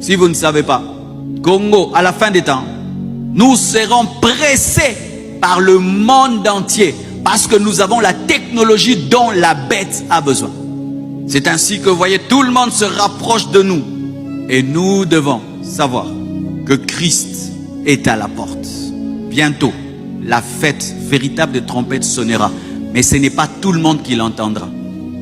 Si vous ne savez pas, Congo, à la fin des temps, nous serons pressés par le monde entier parce que nous avons la technologie dont la bête a besoin. C'est ainsi que, vous voyez, tout le monde se rapproche de nous. Et nous devons savoir que Christ est à la porte. Bientôt, la fête véritable de trompette sonnera. Mais ce n'est pas tout le monde qui l'entendra.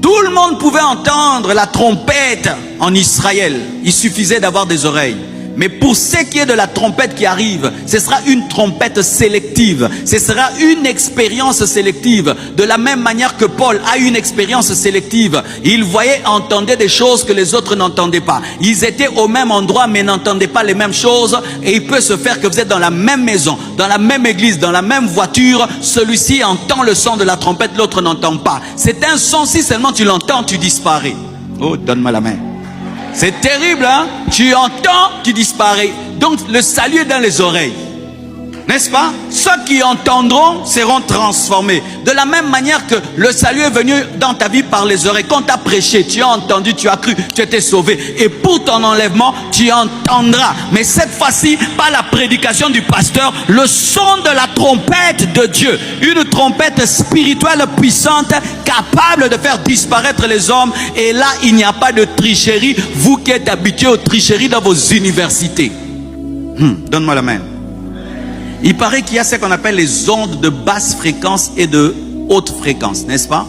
Tout le monde pouvait entendre la trompette en Israël. Il suffisait d'avoir des oreilles. Mais pour ce qui est de la trompette qui arrive, ce sera une trompette sélective. Ce sera une expérience sélective. De la même manière que Paul a eu une expérience sélective. Il voyait, entendait des choses que les autres n'entendaient pas. Ils étaient au même endroit mais n'entendaient pas les mêmes choses. Et il peut se faire que vous êtes dans la même maison, dans la même église, dans la même voiture. Celui-ci entend le son de la trompette, l'autre n'entend pas. C'est un son, si seulement tu l'entends, tu disparais. Oh, donne-moi la main. C'est terrible, hein? Tu entends, tu disparais. Donc le salut est dans les oreilles. N'est-ce pas? Ceux qui entendront seront transformés. De la même manière que le salut est venu dans ta vie par les oreilles. Quand tu as prêché, tu as entendu, tu as cru, tu étais sauvé. Et pour ton enlèvement, tu entendras. Mais cette fois-ci, pas la prédication du pasteur, le son de la trompette de Dieu. Une trompette spirituelle puissante, capable de faire disparaître les hommes. Et là, il n'y a pas de tricherie. Vous qui êtes habitués aux tricheries dans vos universités. Donne-moi la main. Il paraît qu'il y a ce qu'on appelle les ondes de basse fréquence et de haute fréquence, n'est-ce pas?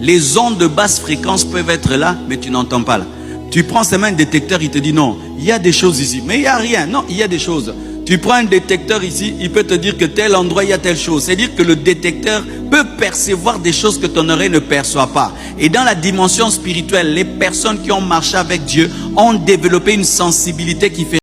Les ondes de basse fréquence peuvent être là, mais tu n'entends pas là. Tu prends seulement un détecteur, il te dit non, il y a des choses ici, mais il n'y a rien. Non, il y a des choses. Tu prends un détecteur ici, il peut te dire que tel endroit, il y a telle chose. C'est-à-dire que le détecteur peut percevoir des choses que ton oreille ne perçoit pas. Et dans la dimension spirituelle, les personnes qui ont marché avec Dieu ont développé une sensibilité qui fait